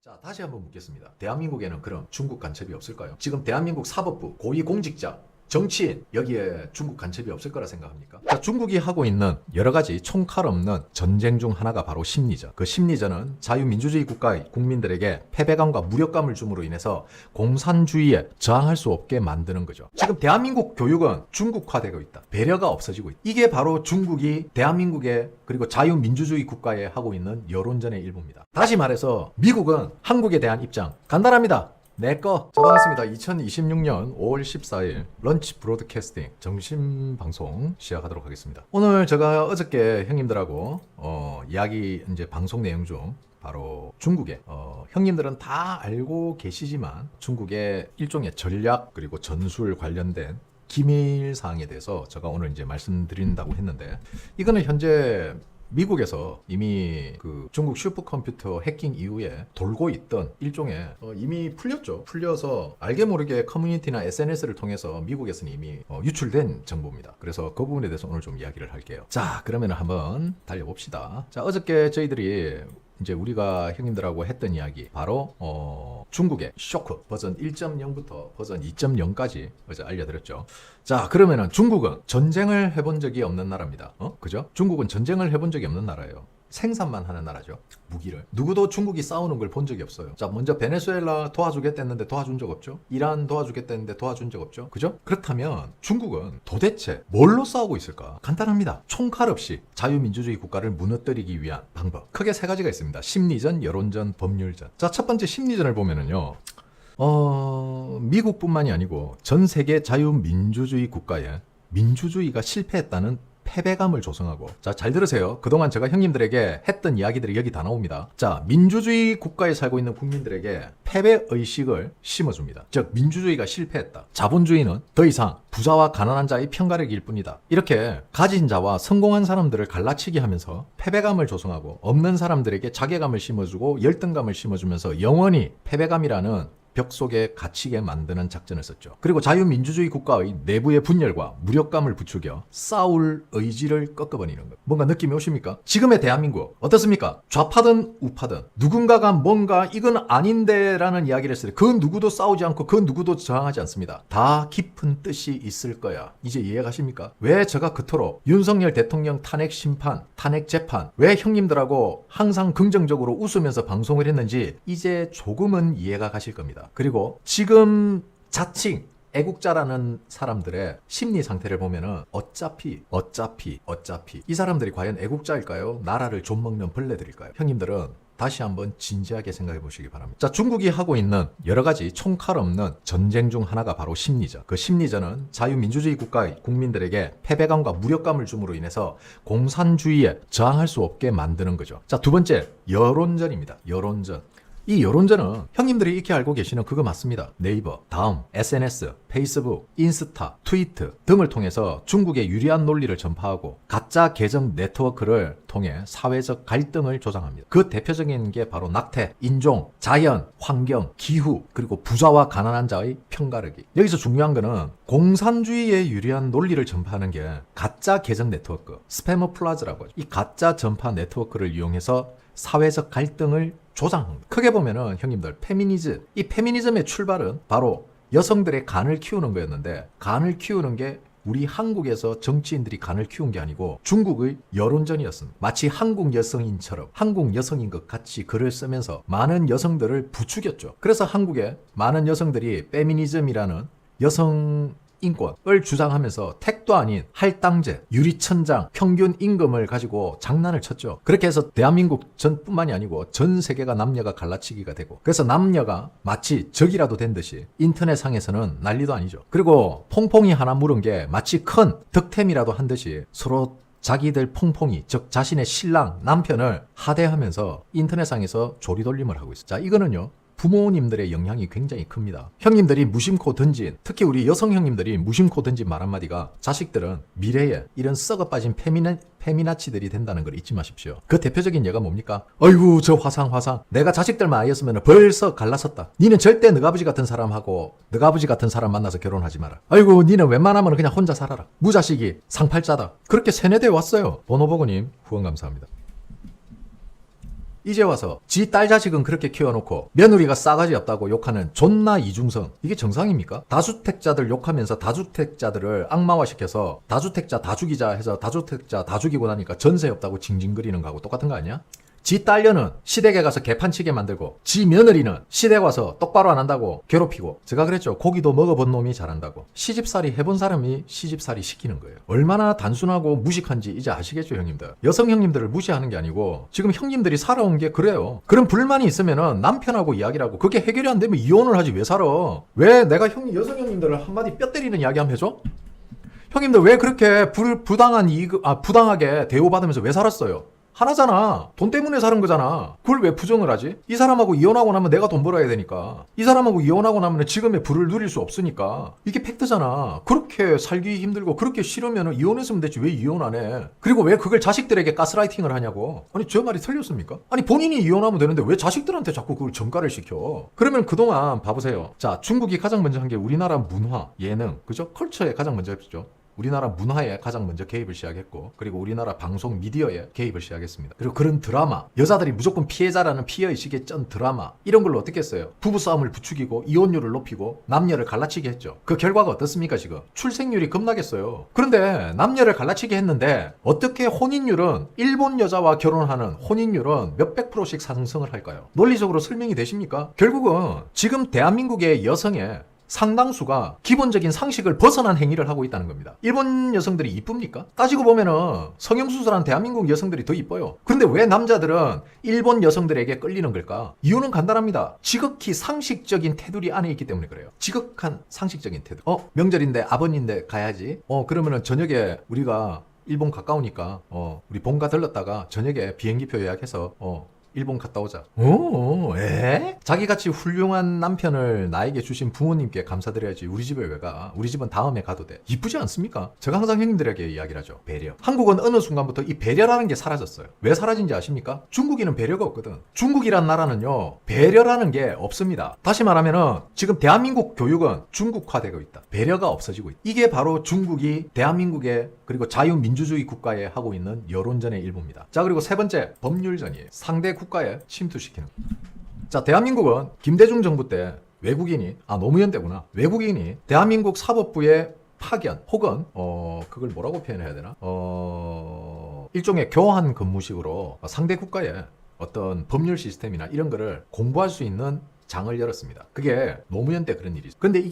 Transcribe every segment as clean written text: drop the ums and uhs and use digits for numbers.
자, 다시 한번 묻겠습니다. 대한민국에는 그럼 중국 간첩이 없을까요? 지금 대한민국 사법부, 고위공직자, 정치인 여기에 중국 간첩이 없을 거라 생각합니까? 자, 중국이 하고 있는 여러 가지 총칼 없는 전쟁 중 하나가 바로 심리전. 그 심리전은 자유민주주의 국가의 국민들에게 패배감과 무력감을 줌으로 인해서 공산주의에 저항할 수 없게 만드는 거죠. 지금 대한민국 교육은 중국화되고 있다. 배려가 없어지고 있다. 이게 바로 중국이 대한민국에 그리고 자유민주주의 국가에 하고 있는 여론전의 일부입니다. 다시 말해서 미국은 한국에 대한 입장 간단합니다. 내꺼. 자, 반갑습니다. 2026년 5월 14일 런치 브로드캐스팅 정신방송 시작하도록 하겠습니다. 오늘 제가 어저께 형님들하고 이야기 이제 방송 내용 중 바로 중국의 형님들은 다 알고 계시지만 중국의 일종의 전략 그리고 전술 관련된 기밀 사항에 대해서 제가 오늘 이제 말씀드린다고 했는데, 이거는 현재 미국에서 이미 그 중국 슈퍼컴퓨터 해킹 이후에 돌고 있던 일종의 이미 풀렸죠. 풀려서 알게 모르게 커뮤니티나 SNS를 통해서 미국에서는 이미 유출된 정보입니다. 그래서 그 부분에 대해서 오늘 좀 이야기를 할게요. 자, 그러면 한번 달려봅시다. 자, 어저께 저희들이 이제 우리가 형님들하고 했던 이야기 바로 중국의 쇼크 버전 1.0부터 버전 2.0까지 어제 알려드렸죠. 자, 그러면은 중국은 전쟁을 해본 적이 없는 나라입니다. 그죠? 중국은 전쟁을 해본 적이 없는 나라예요. 생산만 하는 나라죠. 무기를. 누구도 중국이 싸우는 걸 본 적이 없어요. 자, 먼저 베네수엘라 도와주겠다는데 도와준 적 없죠. 이란 도와주겠다는데 도와준 적 없죠. 그죠? 그렇다면 중국은 도대체 뭘로 싸우고 있을까? 간단합니다. 총칼 없이 자유민주주의 국가를 무너뜨리기 위한 방법. 크게 세 가지가 있습니다. 심리전, 여론전, 법률전. 자, 첫 번째 심리전을 보면은요. 미국뿐만이 아니고 전 세계 자유민주주의 국가에 민주주의가 실패했다는 패배감을 조성하고, 자, 잘 들으세요. 그동안 제가 형님들에게 했던 이야기들이 여기 다 나옵니다. 자, 민주주의 국가에 살고 있는 국민들에게 패배의식을 심어줍니다. 즉, 민주주의가 실패했다. 자본주의는 더 이상 부자와 가난한 자의 편가르기일 뿐이다. 이렇게 가진 자와 성공한 사람들을 갈라치기 하면서 패배감을 조성하고, 없는 사람들에게 자괴감을 심어주고 열등감을 심어주면서 영원히 패배감이라는 벽 속에 갇히게 만드는 작전을 썼죠. 그리고 자유민주주의 국가의 내부의 분열과 무력감을 부추겨 싸울 의지를 꺾어버리는 것. 뭔가 느낌이 오십니까? 지금의 대한민국 어떻습니까? 좌파든 우파든 누군가가 뭔가 이건 아닌데 라는 이야기를 했을 때 그 누구도 싸우지 않고 그 누구도 저항하지 않습니다. 다 깊은 뜻이 있을 거야. 이제 이해가십니까? 왜 제가 그토록 윤석열 대통령 탄핵 심판, 탄핵 재판, 왜 형님들하고 항상 긍정적으로 웃으면서 방송을 했는지 이제 조금은 이해가 가실 겁니다. 그리고 지금 자칭 애국자라는 사람들의 심리 상태를 보면은 어차피 이 사람들이 과연 애국자일까요? 나라를 좀먹는 벌레들일까요? 형님들은 다시 한번 진지하게 생각해 보시기 바랍니다. 자, 중국이 하고 있는 여러 가지 총칼 없는 전쟁 중 하나가 바로 심리전. 그 심리전은 자유민주주의 국가의 국민들에게 패배감과 무력감을 줌으로 인해서 공산주의에 저항할 수 없게 만드는 거죠. 자, 두 번째, 여론전입니다. 여론전. 이 여론전은 형님들이 익히 알고 계시는 그거 맞습니다. 네이버, 다음, SNS, 페이스북, 인스타, 트위트 등을 통해서 중국의 유리한 논리를 전파하고 가짜 계정 네트워크를 통해 사회적 갈등을 조장합니다. 그 대표적인 게 바로 낙태, 인종, 자연, 환경, 기후, 그리고 부자와 가난한 자의 편가르기. 여기서 중요한 거는 공산주의에 유리한 논리를 전파하는 게 가짜 계정 네트워크, 스패머 플라즈라고 하죠. 이 가짜 전파 네트워크를 이용해서 사회적 갈등을 조장합니다. 크게 보면은 형님들 페미니즘, 이 페미니즘의 출발은 바로 여성들의 간을 키우는 거였는데, 간을 키우는 게 우리 한국에서 정치인들이 간을 키운 게 아니고 중국의 여론전이었습니다. 마치 한국 여성인처럼 한국 여성인 것 같이 글을 쓰면서 많은 여성들을 부추겼죠. 그래서 한국에 많은 여성들이 페미니즘이라는 여성 인권을 주장하면서 택도 아닌 할당제, 유리천장, 평균 임금을 가지고 장난을 쳤죠. 그렇게 해서 대한민국 전뿐만이 아니고 전 세계가 남녀가 갈라치기가 되고, 그래서 남녀가 마치 적이라도 된 듯이 인터넷상에서는 난리도 아니죠. 그리고 퐁퐁이 하나 물은 게 마치 큰 득템이라도 한 듯이 서로 자기들 퐁퐁이, 즉 자신의 신랑, 남편을 하대하면서 인터넷상에서 조리돌림을 하고 있어요. 자, 이거는요, 부모님들의 영향이 굉장히 큽니다. 형님들이 무심코 던진, 특히 우리 여성 형님들이 무심코 던진 말 한마디가 자식들은 미래에 이런 썩어 빠진 페미나치들이 된다는 걸 잊지 마십시오. 그 대표적인 예가 뭡니까? 어이구, 저 화상. 내가 자식들만 아니었으면 벌써 갈라섰다. 니는 절대 너가 아버지 같은 사람하고 너가 아버지 같은 사람 만나서 결혼하지 마라. 아이고, 니는 웬만하면 그냥 혼자 살아라. 무자식이 상팔자다. 그렇게 세뇌되어 왔어요. 번호버거님 후원 감사합니다. 이제 와서 지 딸 자식은 그렇게 키워놓고 며느리가 싸가지 없다고 욕하는 존나 이중성. 이게 정상입니까? 다주택자들 욕하면서 다주택자들을 악마화시켜서 다주택자 다 죽이자 해서 다주택자 다 죽이고 나니까 전세 없다고 징징거리는 거하고 똑같은 거 아니야? 지 딸녀는 시댁에 가서 개판치게 만들고 지 며느리는 시댁 와서 똑바로 안 한다고 괴롭히고, 제가 그랬죠. 고기도 먹어본 놈이 잘한다고. 시집살이 해본 사람이 시집살이 시키는 거예요. 얼마나 단순하고 무식한지 이제 아시겠죠, 형님들. 여성 형님들을 무시하는 게 아니고 지금 형님들이 살아온 게 그래요. 그런 불만이 있으면은 남편하고 이야기를 하고, 그게 해결이 안 되면 이혼을 하지 왜 살아. 왜 내가 여성 형님들을 한마디 뼈 때리는 이야기 한번 해줘? 형님들 왜 그렇게 부당하게 대우받으면서 왜 살았어요? 하나잖아. 돈 때문에 사는 거잖아. 그걸 왜 부정을 하지? 이 사람하고 이혼하고 나면 내가 돈 벌어야 되니까. 이 사람하고 이혼하고 나면 지금의 부를 누릴 수 없으니까. 이게 팩트잖아. 그렇게 살기 힘들고 그렇게 싫으면 이혼했으면 됐지 왜 이혼 안 해? 그리고 왜 그걸 자식들에게 가스라이팅을 하냐고. 아니 저 말이 틀렸습니까? 아니 본인이 이혼하면 되는데 왜 자식들한테 자꾸 그걸 전가를 시켜? 그러면 그동안 봐보세요. 자, 중국이 가장 먼저 한 게 우리나라 문화, 예능, 그죠? 컬처에 가장 먼저 했죠. 우리나라 문화에 가장 먼저 개입을 시작했고, 그리고 우리나라 방송 미디어에 개입을 시작했습니다. 그리고 그런 드라마, 여자들이 무조건 피해자라는 피해의식에 쩐 드라마, 이런 걸로 어떻게 했어요? 부부싸움을 부추기고 이혼율을 높이고 남녀를 갈라치게 했죠. 그 결과가 어떻습니까? 지금 출생률이 겁나겠어요. 그런데 남녀를 갈라치게 했는데 어떻게 혼인율은, 일본 여자와 결혼하는 혼인율은 몇백 프로씩 상승을 할까요? 논리적으로 설명이 되십니까? 결국은 지금 대한민국의 여성의 상당수가 기본적인 상식을 벗어난 행위를 하고 있다는 겁니다. 일본 여성들이 이쁩니까? 따지고 보면은 성형수술한 대한민국 여성들이 더 이뻐요. 근데 왜 남자들은 일본 여성들에게 끌리는 걸까? 이유는 간단합니다. 지극히 상식적인 테두리 안에 있기 때문에 그래요. 지극한 상식적인 테두리. 명절인데 아버님인데 가야지. 그러면은 저녁에 우리가 일본 가까우니까 우리 본가 들렀다가 저녁에 비행기표 예약해서 일본 갔다 오자. 자기같이 훌륭한 남편을 나에게 주신 부모님께 감사드려야지 우리 집에 왜 가? 우리 집은 다음에 가도 돼. 이쁘지 않습니까? 제가 항상 형님들에게 이야기를 하죠. 배려. 한국은 어느 순간부터 이 배려라는 게 사라졌어요. 왜 사라진지 아십니까? 중국인은 배려가 없거든. 중국이란 나라는요, 배려라는 게 없습니다. 다시 말하면은 지금 대한민국 교육은 중국화되고 있다. 배려가 없어지고 있다. 이게 바로 중국이 대한민국의, 그리고 자유민주주의 국가에 하고 있는 여론전의 일부입니다. 자, 그리고 세 번째, 법률전이에요. 상대 국가에 침투시키는. 자, 대한민국은 김대중 정부 때 외국인이, 노무현 때구나. 외국인이 대한민국 사법부의 파견 혹은 그걸 뭐라고 표현해야 되나? 일종의 교환 근무식으로 상대 국가의 어떤 법률 시스템이나 이런 거를 공부할 수 있는 장을 열었습니다. 그게 노무현 때 그런 일이죠. 근데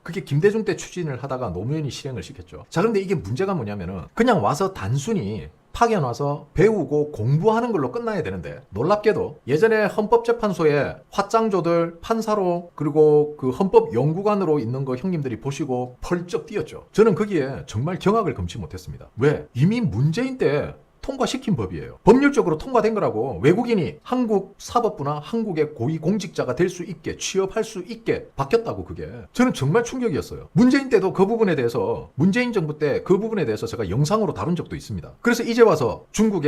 그게 김대중 때 추진을 하다가 노무현이 실행을 시켰죠. 자, 그런데 이게 문제가 뭐냐면은 그냥 와서 단순히 파견 와서 배우고 공부하는 걸로 끝나야 되는데, 놀랍게도 예전에 헌법재판소에 화짱조들 판사로, 그리고 그 헌법연구관으로 있는 거 형님들이 보시고 펄쩍 뛰었죠. 저는 거기에 정말 경악을 금치 못했습니다. 왜? 이미 문재인 때 통과시킨 법이에요. 법률적으로 통과된 거라고. 외국인이 한국 사법부나 한국의 고위공직자가 될 수 있게, 취업할 수 있게 바뀌었다고. 그게 저는 정말 충격이었어요. 문재인 때도 그 부분에 대해서, 문재인 정부 때 그 부분에 대해서 제가 영상으로 다룬 적도 있습니다. 그래서 이제 와서 중국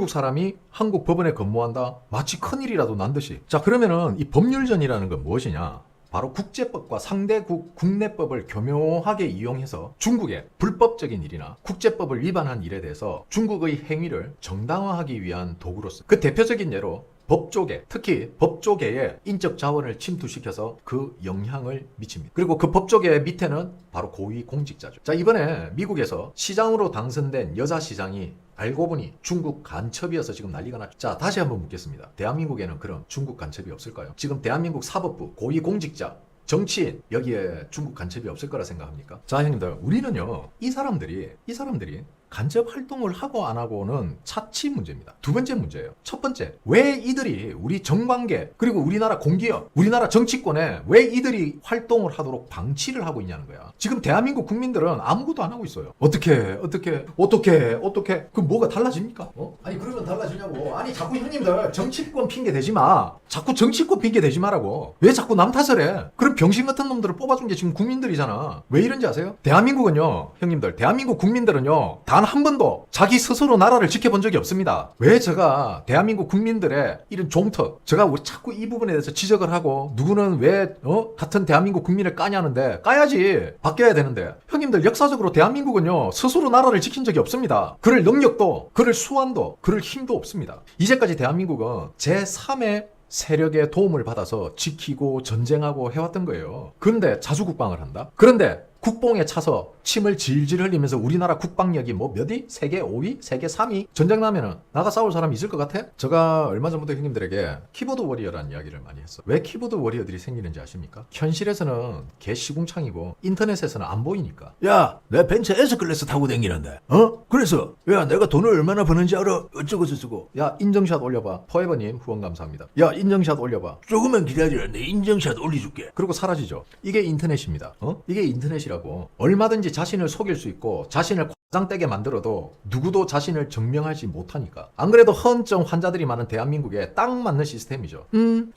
사람이 한국 법원에 근무한다? 마치 큰일이라도 난 듯이. 자, 그러면은 이 법률전이라는 건 무엇이냐? 바로 국제법과 상대국 국내법을 교묘하게 이용해서 중국의 불법적인 일이나 국제법을 위반한 일에 대해서 중국의 행위를 정당화하기 위한 도구로서, 그 대표적인 예로 법조계, 특히 법조계의 인적 자원을 침투시켜서 그 영향을 미칩니다. 그리고 그 법조계 밑에는 바로 고위공직자죠. 자, 이번에 미국에서 시장으로 당선된 여자 시장이 알고 보니 중국 간첩이어서 지금 난리가 났죠. 자, 다시 한번 묻겠습니다. 대한민국에는 그럼 중국 간첩이 없을까요? 지금 대한민국 사법부, 고위공직자, 정치인, 여기에 중국 간첩이 없을 거라 생각합니까? 자, 형님들, 우리는요, 이 사람들이 간접 활동을 하고 안 하고는 차치 문제입니다. 두 번째 문제예요. 첫 번째, 왜 이들이 우리 정관계, 그리고 우리나라 공기업, 우리나라 정치권에 왜 이들이 활동을 하도록 방치를 하고 있냐는 거야. 지금 대한민국 국민들은 아무것도 안 하고 있어요. 어떻게 그럼 뭐가 달라집니까? 아니, 그러면 달라지냐고. 아니, 자꾸 형님들 정치권 핑계 대지 마. 자꾸 정치권 핑계 대지 마라고. 왜 자꾸 남 탓을 해? 그럼 병신 같은 놈들을 뽑아준 게 지금 국민들이잖아. 왜 이런지 아세요? 대한민국은요, 형님들, 대한민국 국민들은요, 다 단 한 번도 자기 스스로 나라를 지켜본 적이 없습니다. 왜 제가 대한민국 국민들의 이런 종특, 제가 우리 자꾸 이 부분에 대해서 지적을 하고 누구는 왜 같은 대한민국 국민을 까냐는데 까야지. 바뀌어야 되는데 형님들 역사적으로 대한민국은요 스스로 나라를 지킨 적이 없습니다. 그럴 능력도 그럴 수완도 그럴 힘도 없습니다. 이제까지 대한민국은 제3의 세력의 도움을 받아서 지키고 전쟁하고 해왔던 거예요. 그런데 자주국방을 한다? 그런데 국뽕에 차서 침을 질질 흘리면서 우리나라 국방력이 뭐 몇 위? 세계 5위? 세계 3위? 전쟁 나면은 나가 싸울 사람 있을 것 같아? 제가 얼마 전부터 형님들에게 키보드 워리어라는 이야기를 많이 했어. 왜 키보드 워리어들이 생기는지 아십니까? 현실에서는 개 시궁창이고 인터넷에서는 안 보이니까. 야, 내 벤츠 S클래스 타고 다니는데. 그래서 야, 내가 돈을 얼마나 버는지 알아? 어쩌고 저쩌고. 야 인정샷 올려봐. 포에버님 후원 감사합니다. 야 인정샷 올려봐. 조금만 기다려. 내 인증샷 올려줄게. 그리고 사라지죠. 이게 인터넷입니다. 이게 인터넷이라고. 얼마든지 자신을 속일 수 있고 자신을 과장되게 만들어도 누구도 자신을 증명하지 못하니까. 안 그래도 허언증 환자들이 많은 대한민국에 딱 맞는 시스템이죠.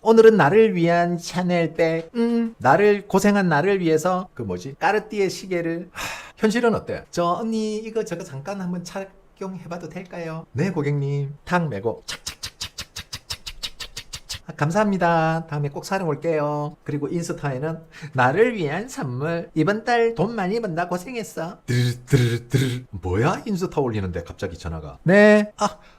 오늘은 나를 위한 샤넬백. 나를 고생한 나를 위해서 그 뭐지? 까르띠에 시계를. 현실은 어때? 저 언니 이거 저거 잠깐 한번 착용해봐도 될까요? 네 고객님. 탁 메고 착착착. 감사합니다. 다음에 꼭 사러 올게요. 그리고 인스타에는 나를 위한 선물. 이번 달 돈 많이 번다 고생했어. 드르르르르. 뭐야 인스타 올리는데 갑자기 전화가. 네.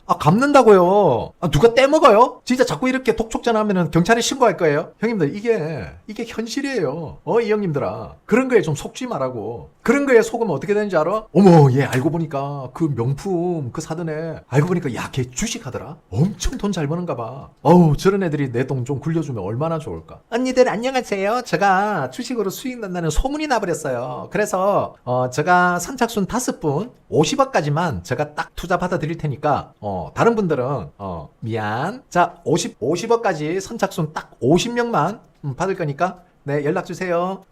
갚는다고요. 누가 떼먹어요? 진짜 자꾸 이렇게 독촉 전화하면 경찰에 신고할 거예요. 형님들 이게 현실이에요. 이 형님들아. 그런 거에 좀 속지 말라고. 그런 거에 속으면 어떻게 되는지 알아? 어머 얘 알고 보니까 그 명품 그 사던 애 알고 보니까 야 걔 주식하더라. 엄청 돈 잘 버는가 봐. 어우 저런 애들이 내 돈 좀 굴려주면 얼마나 좋을까. 언니들 안녕하세요. 제가 주식으로 수익 난다는 소문이 나버렸어요. 그래서 제가 선착순 5분 50억까지만 제가 딱 투자 받아 드릴 테니까 다른 분들은 미안. 자 50억까지 선착순 딱 50명만 받을 거니까 네 연락 주세요.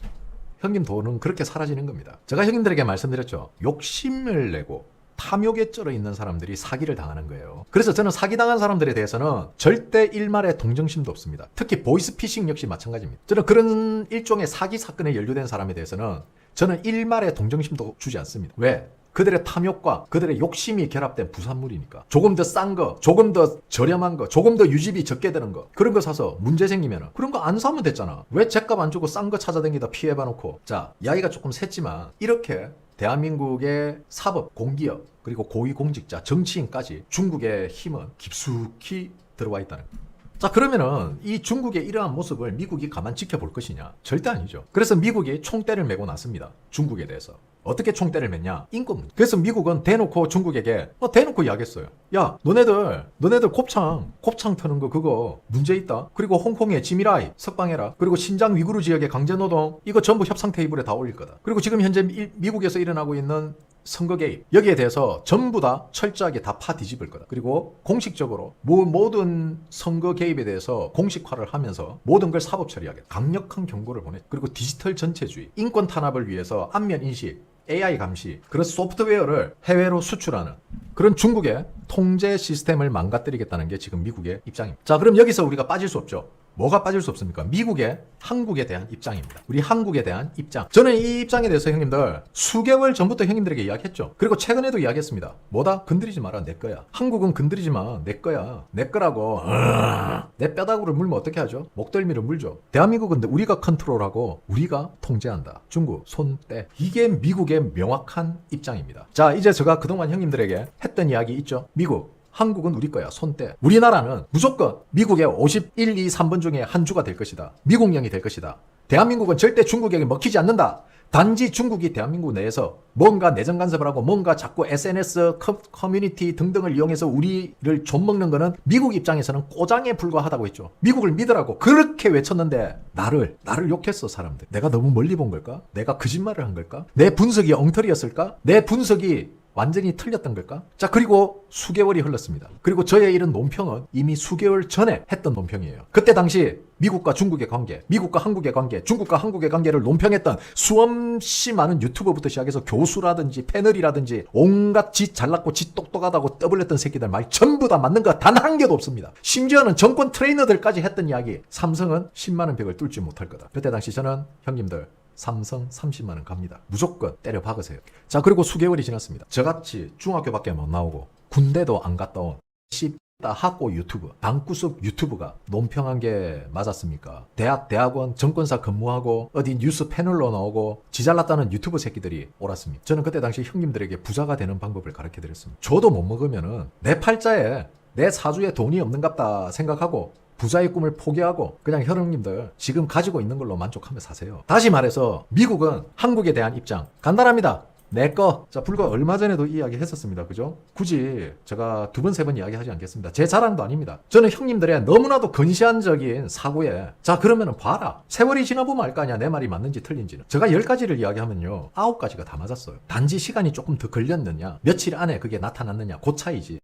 형님 돈은 그렇게 사라지는 겁니다. 제가 형님들에게 말씀드렸죠. 욕심을 내고 탐욕에 쩔어 있는 사람들이 사기를 당하는 거예요. 그래서 저는 사기당한 사람들에 대해서는 절대 일말의 동정심도 없습니다. 특히 보이스피싱 역시 마찬가지입니다. 저는 그런 일종의 사기 사건에 연루된 사람에 대해서는 저는 일말의 동정심도 주지 않습니다. 왜? 그들의 탐욕과 그들의 욕심이 결합된 부산물이니까. 조금 더 싼 거, 조금 더 저렴한 거, 조금 더 유지비 적게 드는 거, 그런 거 사서 문제 생기면 그런 거 안 사면 됐잖아. 왜 죗값 안 주고 싼 거 찾아다니다 피해봐 놓고. 자, 이야기가 조금 샜지만 이렇게 대한민국의 사법, 공기업, 그리고 고위공직자, 정치인까지 중국의 힘은 깊숙이 들어와 있다는 거예요. 자 그러면은 이 중국의 이러한 모습을 미국이 가만 지켜볼 것이냐? 절대 아니죠. 그래서 미국이 총대를 메고 났습니다. 중국에 대해서. 어떻게 총대를 맸냐? 인권 문제. 그래서 미국은 대놓고 중국에게 대놓고 이야기했어요. 야 너네들 곱창 터는 거 그거 문제 있다. 그리고 홍콩의 지미라이 석방해라. 그리고 신장 위구르 지역의 강제노동 이거 전부 협상 테이블에 다 올릴 거다. 그리고 지금 현재 미국에서 일어나고 있는 선거 개입 여기에 대해서 전부 다 철저하게 다 파 뒤집을 거다. 그리고 공식적으로 모든 선거 개입에 대해서 공식화를 하면서 모든 걸 사법 처리하겠다. 강력한 경고를 보냈. 그리고 디지털 전체주의, 인권 탄압을 위해서 안면 인식, AI 감시, 그런 소프트웨어를 해외로 수출하는 그런 중국의 통제 시스템을 망가뜨리겠다는 게 지금 미국의 입장입니다. 자, 그럼 여기서 우리가 빠질 수 없죠. 뭐가 빠질 수 없습니까? 미국의 한국에 대한 입장입니다. 우리 한국에 대한 입장. 저는 이 입장에 대해서 형님들 수개월 전부터 형님들에게 이야기했죠. 그리고 최근에도 이야기했습니다. 뭐다? 건드리지 마라. 내 거야. 한국은 건드리지 마. 내 거야. 내 거라고. 내 뼈다구를 물면 어떻게 하죠? 목덜미를 물죠. 대한민국은 우리가 컨트롤하고 우리가 통제한다. 중국 손 떼. 이게 미국의 명확한 입장입니다. 자, 이제 제가 그동안 형님들에게 했던 이야기 있죠. 미국. 한국은 우리 거야. 손대. 우리나라는 무조건 미국의 51, 2, 3번 중에 한 주가 될 것이다. 미국령이 될 것이다. 대한민국은 절대 중국에게 먹히지 않는다. 단지 중국이 대한민국 내에서 뭔가 내정 간섭을 하고 뭔가 자꾸 SNS 커뮤니티 등등을 이용해서 우리를 좀먹는 거는 미국 입장에서는 꼬장에 불과하다고 했죠. 미국을 믿으라고 그렇게 외쳤는데 나를 욕했어 사람들. 내가 너무 멀리 본 걸까? 내가 거짓말을 한 걸까? 내 분석이 엉터리였을까? 내 분석이 완전히 틀렸던 걸까? 자, 그리고 수개월이 흘렀습니다. 그리고 저의 이런 논평은 이미 수개월 전에 했던 논평이에요. 그때 당시 미국과 중국의 관계, 미국과 한국의 관계, 중국과 한국의 관계를 논평했던 수없이 많은 유튜버부터 시작해서 교수라든지 패널이라든지 온갖 짓 잘났고 짓 똑똑하다고 떠벌렸던 새끼들 말 전부 다 맞는 거 단 한 개도 없습니다. 심지어는 정권 트레이너들까지 했던 이야기. 삼성은 10만 원 벽을 뚫지 못할 거다. 그때 당시 저는 형님들 삼성 30만 원 갑니다. 무조건 때려 박으세요. 자, 그리고 수개월이 지났습니다. 저같이 중학교밖에 못 나오고 군대도 안 갔다 온 학고 유튜브, 방구석 유튜브가 논평한 게 맞았습니까? 대학원, 정권사 근무하고 어디 뉴스 패널로 나오고 지잘났다는 유튜브 새끼들이 옳았습니다. 저는 그때 당시 형님들에게 부자가 되는 방법을 가르쳐 드렸습니다. 저도 못 먹으면은 내 팔자에 내 사주에 돈이 없는갑다 생각하고 부자의 꿈을 포기하고 그냥 형님들 지금 가지고 있는 걸로 만족하며 사세요. 다시 말해서 미국은 한국에 대한 입장 간단합니다. 내 거. 자, 불과 얼마 전에도 이야기 했었습니다. 그죠? 굳이 제가 두 번, 세 번 이야기하지 않겠습니다. 제 자랑도 아닙니다. 저는 형님들의 너무나도 근시안적인 사고에 자, 그러면은 봐라. 세월이 지나보면 알 거 아니야. 내 말이 맞는지 틀린지는. 제가 10가지를 이야기하면요. 9가지가 다 맞았어요. 단지 시간이 조금 더 걸렸느냐, 며칠 안에 그게 나타났느냐, 그 차이지.